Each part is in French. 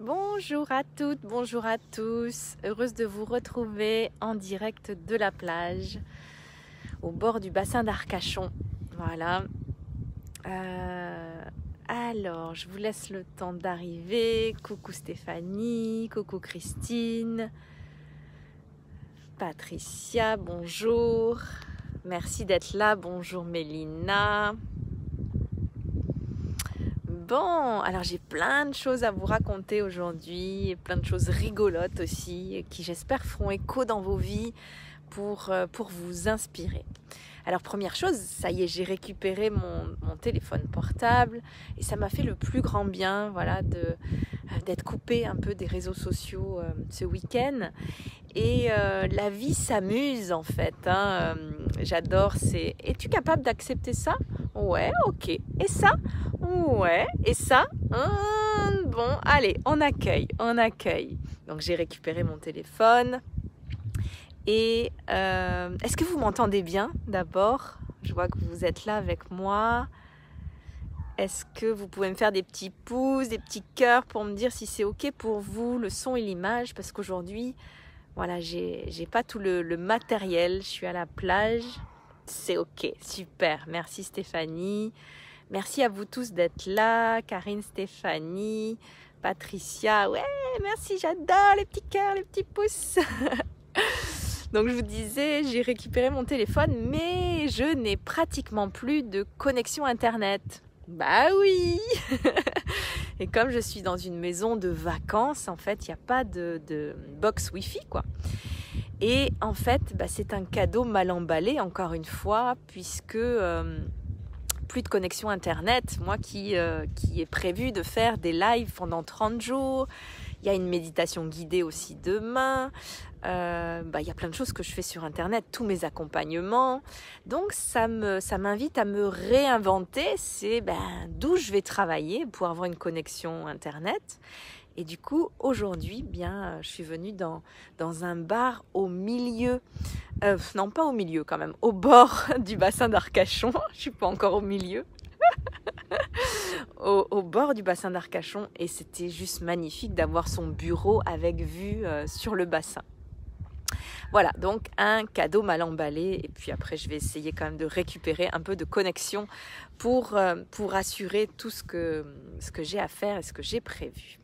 Bonjour à toutes, bonjour à tous. Heureuse de vous retrouver en direct de la plage, au bord du bassin d'Arcachon. Voilà. Alors, je vous laisse le temps d'arriver. Coucou Stéphanie, coucou Christine, Patricia, bonjour. Merci d'être là, bonjour Mélina. Bon, alors j'ai plein de choses à vous raconter aujourd'hui, plein de choses rigolotes aussi, qui j'espère feront écho dans vos vies pour vous inspirer. Alors première chose, ça y est, j'ai récupéré mon téléphone portable et ça m'a fait le plus grand bien, voilà, d'être coupée un peu des réseaux sociaux ce week-end. Et la vie s'amuse en fait, hein. J'adore, c'est... Es-tu capable d'accepter ça? Ouais, ok. Et ça? Ouais. Et ça? Bon, allez, on accueille, on accueille. Donc j'ai récupéré mon téléphone. Et est-ce que vous m'entendez bien d'abord? Je vois que vous êtes là avec moi. Est-ce que vous pouvez me faire des petits pouces, des petits cœurs pour me dire si c'est ok pour vous, le son et l'image? Parce qu'aujourd'hui, voilà, j'ai pas tout le matériel. Je suis à la plage. C'est ok, super. Merci Stéphanie. Merci à vous tous d'être là. Karine, Stéphanie, Patricia. Ouais, merci, j'adore les petits cœurs, les petits pouces. Donc je vous disais, j'ai récupéré mon téléphone, mais je n'ai pratiquement plus de connexion Internet. Bah oui. Et comme je suis dans une maison de vacances, en fait, il n'y a pas de box Wi-Fi, quoi. Et en fait, bah, c'est un cadeau mal emballé, encore une fois, puisque plus de connexion Internet. Moi qui ai prévu de faire des lives pendant 30 jours. Il y a une méditation guidée aussi demain. Il y a plein de choses que je fais sur Internet, tous mes accompagnements. Donc ça m'invite à me réinventer. C'est d'où je vais travailler pour avoir une connexion Internet. Et du coup, aujourd'hui, je suis venue dans un bar au milieu, non pas au milieu quand même, au bord du bassin d'Arcachon. Je suis pas encore au milieu. au bord du bassin d'Arcachon, et c'était juste magnifique d'avoir son bureau avec vue sur le bassin. Voilà, donc un cadeau mal emballé, et puis après je vais essayer quand même de récupérer un peu de connexion pour assurer tout ce que j'ai à faire et ce que j'ai prévu.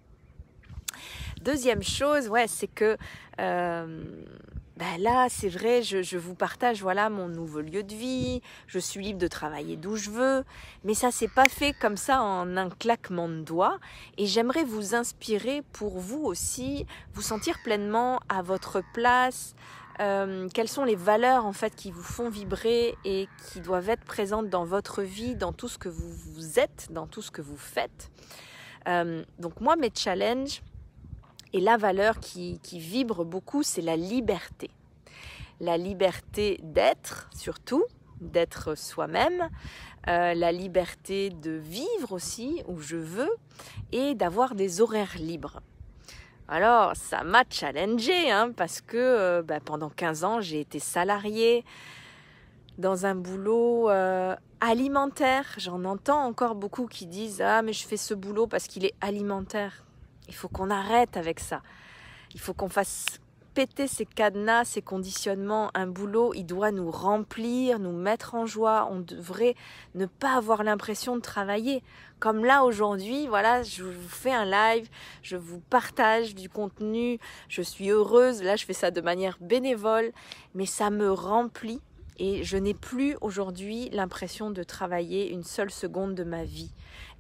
Deuxième chose, c'est que là, c'est vrai, je vous partage mon nouveau lieu de vie, je suis libre de travailler d'où je veux, mais ça s'est pas fait comme ça en un claquement de doigts, et j'aimerais vous inspirer pour vous aussi, vous sentir pleinement à votre place. Quelles sont les valeurs en fait qui vous font vibrer et qui doivent être présentes dans votre vie, dans tout ce que vous êtes, dans tout ce que vous faites. Donc moi, mes challenges, et la valeur qui vibre beaucoup, c'est la liberté. La liberté d'être, surtout, d'être soi-même. La liberté de vivre aussi, où je veux, et d'avoir des horaires libres. Alors, ça m'a challengée, parce que pendant 15 ans, j'ai été salariée dans un boulot alimentaire. J'en entends encore beaucoup qui disent « Ah, mais je fais ce boulot parce qu'il est alimentaire ». Il faut qu'on arrête avec ça. Il faut qu'on fasse péter ces cadenas, ces conditionnements. Un boulot, il doit nous remplir, nous mettre en joie. On devrait ne pas avoir l'impression de travailler. Comme là, aujourd'hui, voilà, je vous fais un live, je vous partage du contenu, je suis heureuse. Là, je fais ça de manière bénévole, mais ça me remplit. Et je n'ai plus aujourd'hui l'impression de travailler une seule seconde de ma vie.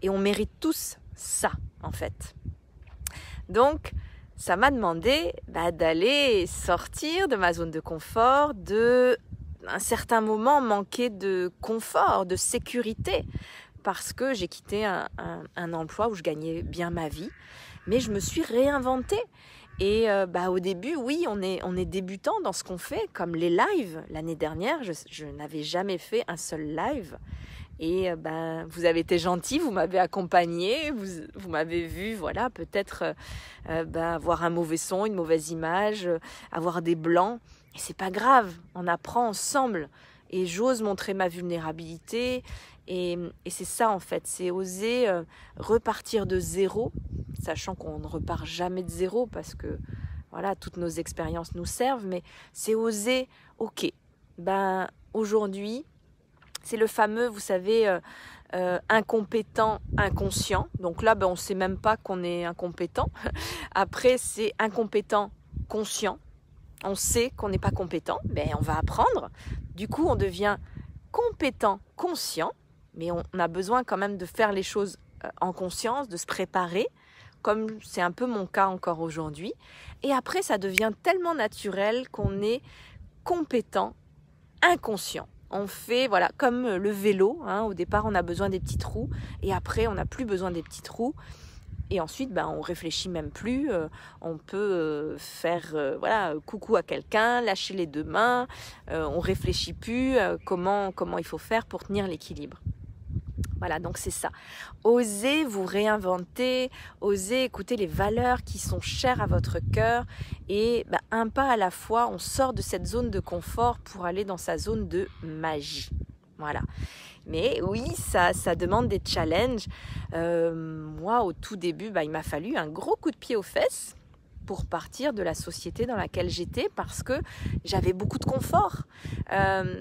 Et on mérite tous ça, en fait. Donc, ça m'a demandé d'aller sortir de ma zone de confort, de un certain moment manquer de confort, de sécurité, parce que j'ai quitté un emploi où je gagnais bien ma vie, mais je me suis réinventée. Et au début, oui, on est débutant dans ce qu'on fait, comme les lives. L'année dernière, je n'avais jamais fait un seul live. Et vous avez été gentils, vous m'avez accompagné, vous m'avez vu, voilà, peut-être avoir un mauvais son, une mauvaise image, avoir des blancs. Et c'est pas grave, on apprend ensemble. Et j'ose montrer ma vulnérabilité Et c'est ça en fait, c'est oser repartir de zéro, sachant qu'on ne repart jamais de zéro parce que voilà, toutes nos expériences nous servent, mais c'est oser, ok, ben aujourd'hui, c'est le fameux, vous savez, incompétent, inconscient. Donc là, ben, on ne sait même pas qu'on est incompétent. Après, c'est incompétent, conscient. On sait qu'on n'est pas compétent, ben, on va apprendre. Du coup, on devient compétent, conscient, mais on a besoin quand même de faire les choses en conscience, de se préparer, comme c'est un peu mon cas encore aujourd'hui. Et après, ça devient tellement naturel qu'on est compétent, inconscient. On fait, voilà, comme le vélo, hein, au départ on a besoin des petits trous, et après on n'a plus besoin des petits trous, et ensuite ben, on réfléchit même plus, on peut faire voilà, coucou à quelqu'un, lâcher les deux mains, on réfléchit plus comment il faut faire pour tenir l'équilibre. Voilà, donc c'est ça. Osez vous réinventer, osez écouter les valeurs qui sont chères à votre cœur et ben, un pas à la fois, on sort de cette zone de confort pour aller dans sa zone de magie. Voilà. Mais oui, ça demande des challenges. Moi, au tout début, ben, il m'a fallu un gros coup de pied aux fesses pour partir de la société dans laquelle j'étais parce que j'avais beaucoup de confort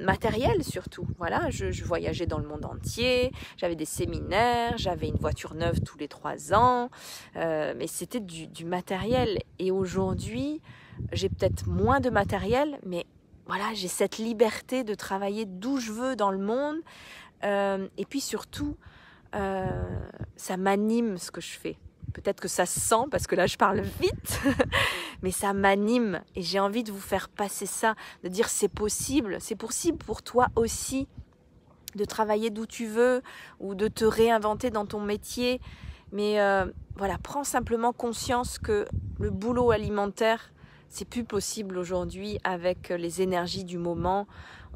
matériel surtout. Voilà, je voyageais dans le monde entier, j'avais des séminaires, j'avais une voiture neuve tous les 3 ans, mais c'était du matériel. Et aujourd'hui, j'ai peut-être moins de matériel, mais voilà, j'ai cette liberté de travailler d'où je veux dans le monde. Et puis surtout, ça m'anime ce que je fais. Peut-être que ça se sent parce que là je parle vite, mais ça m'anime et j'ai envie de vous faire passer ça, de dire c'est possible pour toi aussi de travailler d'où tu veux ou de te réinventer dans ton métier. Mais voilà, prends simplement conscience que le boulot alimentaire, c'est plus possible aujourd'hui avec les énergies du moment.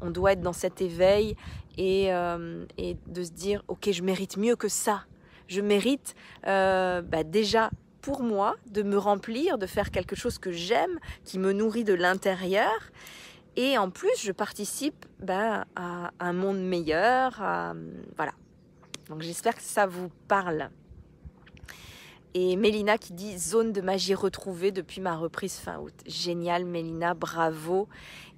On doit être dans cet éveil et de se dire ok, je mérite mieux que ça. Je mérite déjà pour moi de me remplir, de faire quelque chose que j'aime, qui me nourrit de l'intérieur. Et en plus, je participe à un monde meilleur. Voilà. Donc j'espère que ça vous parle. Et Mélina qui dit « Zone de magie retrouvée depuis ma reprise fin août ». Génial Mélina, bravo.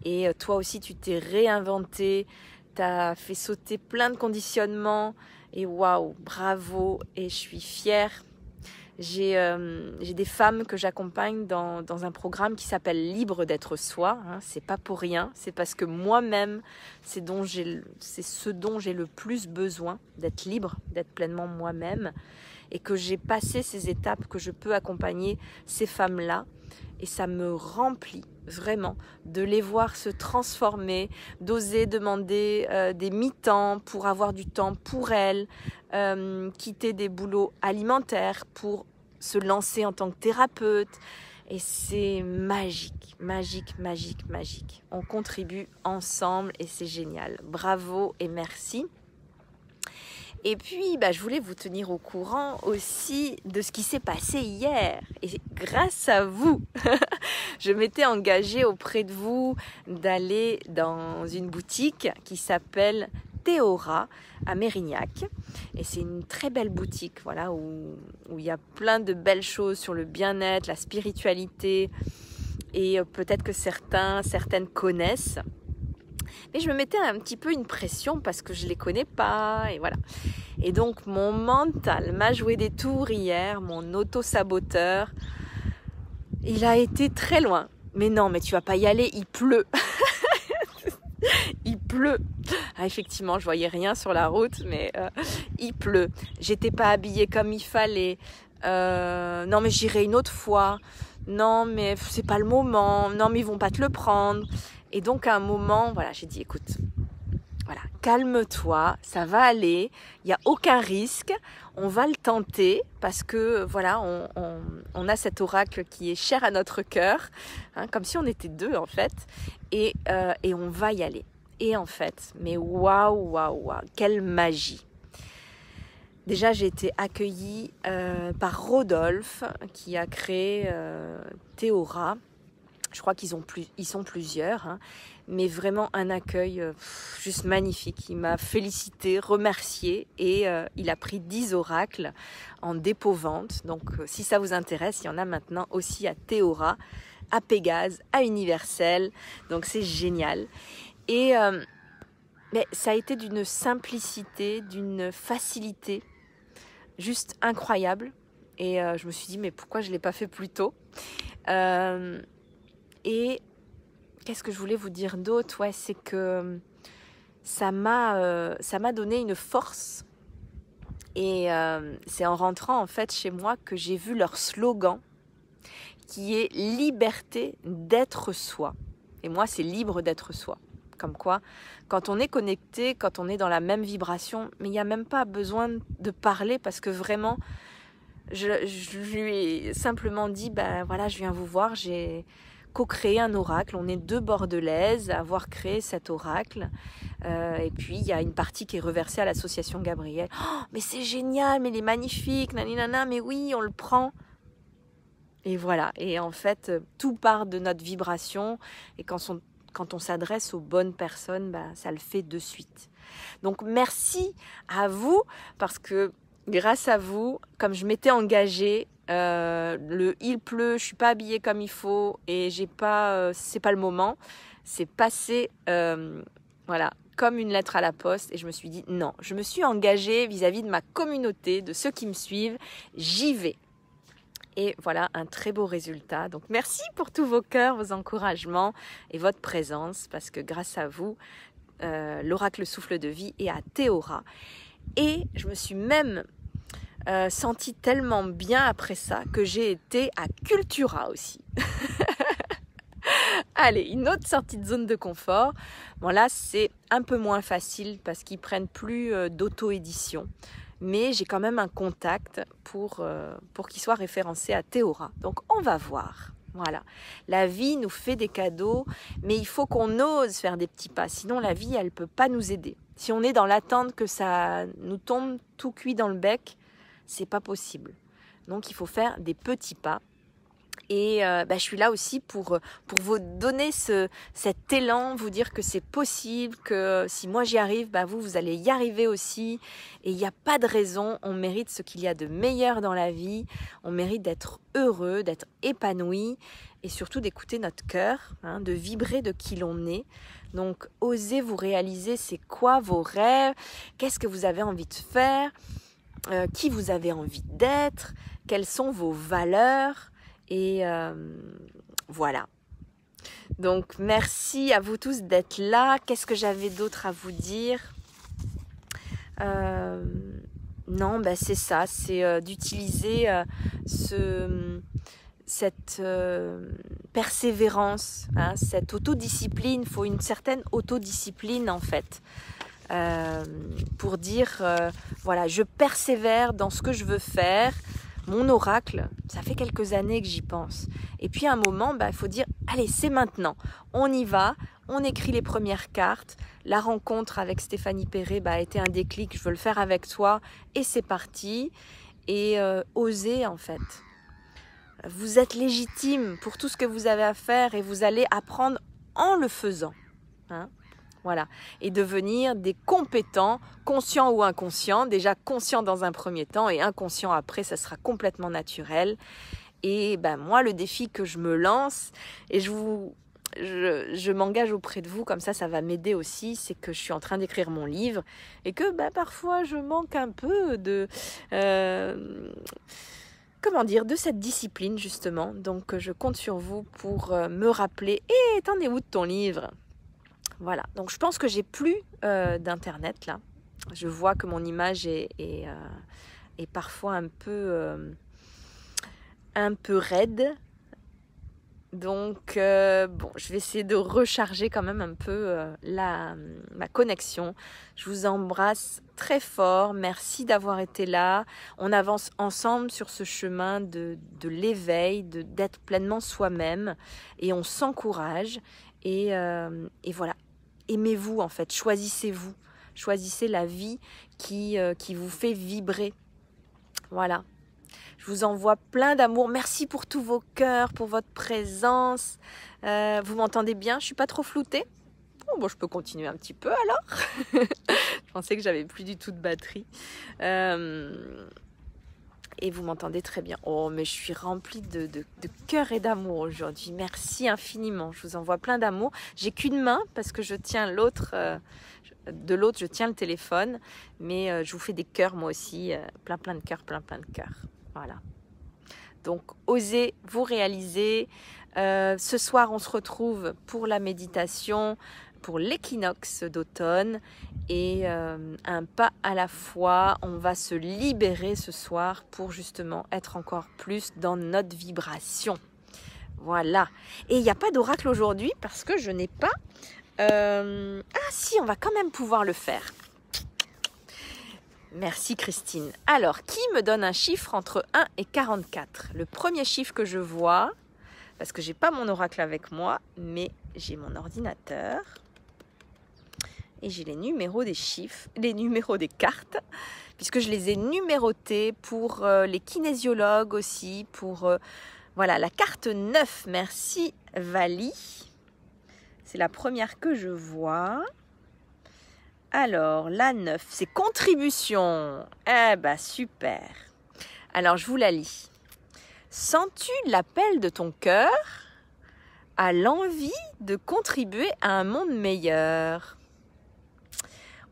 Et toi aussi, tu t'es réinventée, tu as fait sauter plein de conditionnements. Et waouh, bravo, et je suis fière. J'ai des femmes que j'accompagne dans un programme qui s'appelle Libre d'être soi. Hein, c'est pas pour rien, c'est parce que moi-même, c'est ce dont j'ai le plus besoin, d'être libre, d'être pleinement moi-même. Et que j'ai passé ces étapes, que je peux accompagner ces femmes-là. Et ça me remplit vraiment de les voir se transformer, d'oser demander des mi-temps pour avoir du temps pour elles, quitter des boulots alimentaires pour se lancer en tant que thérapeute. Et c'est magique, magique, magique, magique. On contribue ensemble et c'est génial. Bravo et merci. Et puis, je voulais vous tenir au courant aussi de ce qui s'est passé hier. Et grâce à vous, je m'étais engagée auprès de vous d'aller dans une boutique qui s'appelle Théora à Mérignac. Et c'est une très belle boutique, voilà, où il y a plein de belles choses sur le bien-être, la spiritualité. Et peut-être que certaines connaissent. Mais je me mettais un petit peu une pression parce que je ne les connais pas, et voilà. Et donc mon mental m'a joué des tours hier, mon auto-saboteur, il a été très loin. Mais non, mais tu vas pas y aller, il pleut. Il pleut. Ah, effectivement, je voyais rien sur la route, mais il pleut. J'étais pas habillée comme il fallait. Non, mais j'irai une autre fois. Non, mais c'est pas le moment. Non, mais ils vont pas te le prendre. Et donc à un moment, voilà, j'ai dit écoute, voilà, calme-toi, ça va aller, il n'y a aucun risque, on va le tenter parce que voilà, on a cet oracle qui est cher à notre cœur, hein, comme si on était deux en fait, et on va y aller. Et en fait, mais waouh, quelle magie! Déjà, j'ai été accueillie par Rodolphe qui a créé Théora. Je crois ils sont plusieurs, hein, mais vraiment un accueil juste magnifique. Il m'a félicité, remercié et il a pris 10 oracles en dépôt-vente. Donc si ça vous intéresse, il y en a maintenant aussi à Théora, à Pégase, à Universel. Donc c'est génial. Et mais ça a été d'une simplicité, d'une facilité juste incroyable. Et je me suis dit, mais pourquoi je ne l'ai pas fait plus tôt? Et qu'est-ce que je voulais vous dire d'autre? Ouais, c'est que ça m'a donné une force. Et c'est en rentrant en fait chez moi que j'ai vu leur slogan qui est liberté d'être soi. Et moi, c'est libre d'être soi. Comme quoi, quand on est connecté, quand on est dans la même vibration, mais il n'y a même pas besoin de parler parce que vraiment, je lui ai simplement dit, ben voilà, je viens vous voir, j'ai co-créé un oracle. On est 2 Bordelaises à avoir créé cet oracle. Et puis, il y a une partie qui est reversée à l'association Gabriel. Oh, mais c'est génial, mais il est magnifique, naninana, mais oui, on le prend. Et voilà. Et en fait, tout part de notre vibration. Et quand on s'adresse aux bonnes personnes, ben, ça le fait de suite. Donc, merci à vous parce que grâce à vous, comme je m'étais engagée, il pleut, je suis pas habillée comme il faut et c'est pas le moment. C'est passé, voilà, comme une lettre à la poste et je me suis dit non, je me suis engagée vis-à-vis de ma communauté, de ceux qui me suivent, j'y vais. Et voilà un très beau résultat. Donc merci pour tous vos cœurs, vos encouragements et votre présence parce que grâce à vous, l'oracle souffle de vie est à Théora. Et je me suis même sentie tellement bien après ça que j'ai été à Cultura aussi. Allez, une autre sortie de zone de confort. Bon là, c'est un peu moins facile parce qu'ils prennent plus d'auto-édition. Mais j'ai quand même un contact pour qu'il soit référencé à Théora. Donc on va voir. Voilà. La vie nous fait des cadeaux, mais il faut qu'on ose faire des petits pas. Sinon, la vie, elle ne peut pas nous aider. Si on est dans l'attente que ça nous tombe tout cuit dans le bec, c'est pas possible. Donc il faut faire des petits pas. Et je suis là aussi pour vous donner cet élan, vous dire que c'est possible, que si moi j'y arrive, vous allez y arriver aussi. Et il n'y a pas de raison, on mérite ce qu'il y a de meilleur dans la vie, on mérite d'être heureux, d'être épanoui et surtout d'écouter notre cœur, hein, de vibrer de qui l'on est. Donc osez vous réaliser, c'est quoi vos rêves, qu'est-ce que vous avez envie de faire, qui vous avez envie d'être, quelles sont vos valeurs. Et voilà. Donc, merci à vous tous d'être là. Qu'est-ce que j'avais d'autre à vous dire? Non, c'est ça. C'est d'utiliser cette persévérance, hein, cette autodiscipline. Il faut une certaine autodiscipline, en fait. Pour dire, voilà, je persévère dans ce que je veux faire. Mon oracle, ça fait quelques années que j'y pense. Et puis à un moment, il faut dire, allez, c'est maintenant. On y va, on écrit les premières cartes. La rencontre avec Stéphanie Perret a été un déclic, je veux le faire avec toi. Et c'est parti. Et osez en fait. Vous êtes légitime pour tout ce que vous avez à faire et vous allez apprendre en le faisant. Hein? Voilà, et devenir des compétents, conscients ou inconscients, déjà conscients dans un premier temps et inconscients après, ça sera complètement naturel. Et moi, le défi que je me lance, et je m'engage auprès de vous, comme ça va m'aider aussi, c'est que je suis en train d'écrire mon livre et que parfois je manque un peu de... de cette discipline justement. Donc je compte sur vous pour me rappeler, t'en es où de ton livre ? Voilà, donc je pense que j'ai plus d'internet là. Je vois que mon image est parfois un peu raide. Donc je vais essayer de recharger quand même un peu ma connexion. Je vous embrasse très fort. Merci d'avoir été là. On avance ensemble sur ce chemin de l'éveil, d'être pleinement soi-même. Et on s'encourage. Et voilà. Aimez-vous en fait, choisissez-vous, choisissez la vie qui vous fait vibrer. Voilà. Je vous envoie plein d'amour. Merci pour tous vos cœurs, pour votre présence. Vous m'entendez bien? Je ne suis pas trop floutée? Oh, bon, je peux continuer un petit peu alors. Je pensais que j'avais plus du tout de batterie. Et vous m'entendez très bien. Oh, mais je suis remplie de cœur et d'amour aujourd'hui. Merci infiniment. Je vous envoie plein d'amour. J'ai qu'une main parce que je tiens l'autre. De l'autre, je tiens le téléphone. Mais je vous fais des cœurs moi aussi. Plein de cœurs, plein de cœurs. Voilà. Donc, osez vous réaliser. Ce soir, on se retrouve pour la méditation, pour l'équinoxe d'automne. Et un pas à la fois, on va se libérer ce soir pour justement être encore plus dans notre vibration. Voilà. Et il n'y a pas d'oracle aujourd'hui parce que je n'ai pas... Ah si, on va quand même pouvoir le faire. Merci Christine. Alors, qui me donne un chiffre entre 1 et 44? Le premier chiffre que je vois, parce que j'ai pas mon oracle avec moi, mais j'ai mon ordinateur. Et j'ai les numéros des chiffres, les numéros des cartes, puisque je les ai numérotés pour les kinésiologues aussi, pour voilà, la carte 9. Merci Vali. C'est la première que je vois. Alors, la 9, c'est contribution. Eh ben, super. Alors, je vous la lis. Sens-tu l'appel de ton cœur à l'envie de contribuer à un monde meilleur?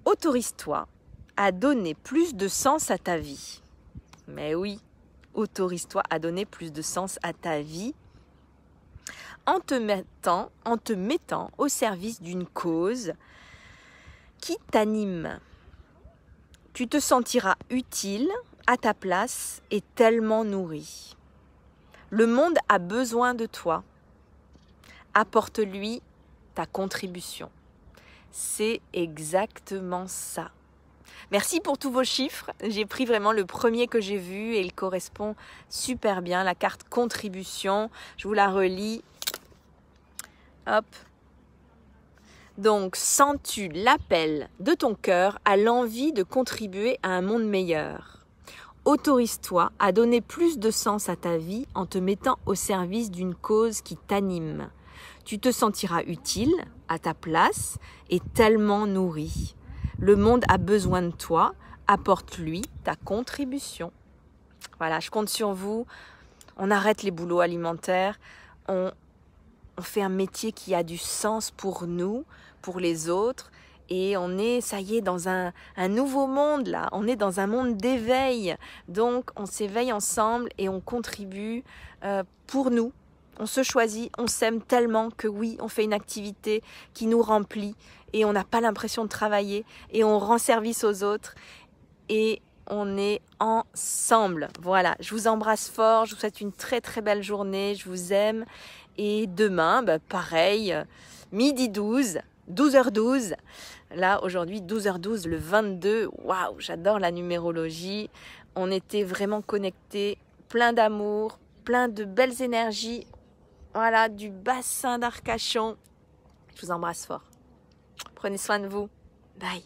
Autorise-toi à donner plus de sens à ta vie. Mais oui, autorise-toi à donner plus de sens à ta vie en te mettant au service d'une cause qui t'anime. Tu te sentiras utile, à ta place et tellement nourri. Le monde a besoin de toi. Apporte-lui ta contribution. C'est exactement ça. Merci pour tous vos chiffres. J'ai pris vraiment le premier que j'ai vu et il correspond super bien. La carte contribution, je vous la relis. Hop. Donc, sens-tu l'appel de ton cœur à l'envie de contribuer à un monde meilleur? Autorise-toi à donner plus de sens à ta vie en te mettant au service d'une cause qui t'anime. Tu te sentiras utile, à ta place et tellement nourri. Le monde a besoin de toi, apporte-lui ta contribution. Voilà, je compte sur vous. On arrête les boulots alimentaires, on fait un métier qui a du sens pour nous, pour les autres. Et on est, ça y est, dans un nouveau monde là. On est dans un monde d'éveil. Donc, on s'éveille ensemble et on contribue pour nous. On se choisit, on s'aime tellement que oui, on fait une activité qui nous remplit et on n'a pas l'impression de travailler et on rend service aux autres et on est ensemble. Voilà, je vous embrasse fort, je vous souhaite une très très belle journée, je vous aime. Et demain, pareil, midi 12, 12h12. Là, aujourd'hui, 12h12, le 22. Waouh, j'adore la numérologie. On était vraiment connectés, plein d'amour, plein de belles énergies. Voilà, du bassin d'Arcachon. Je vous embrasse fort. Prenez soin de vous. Bye.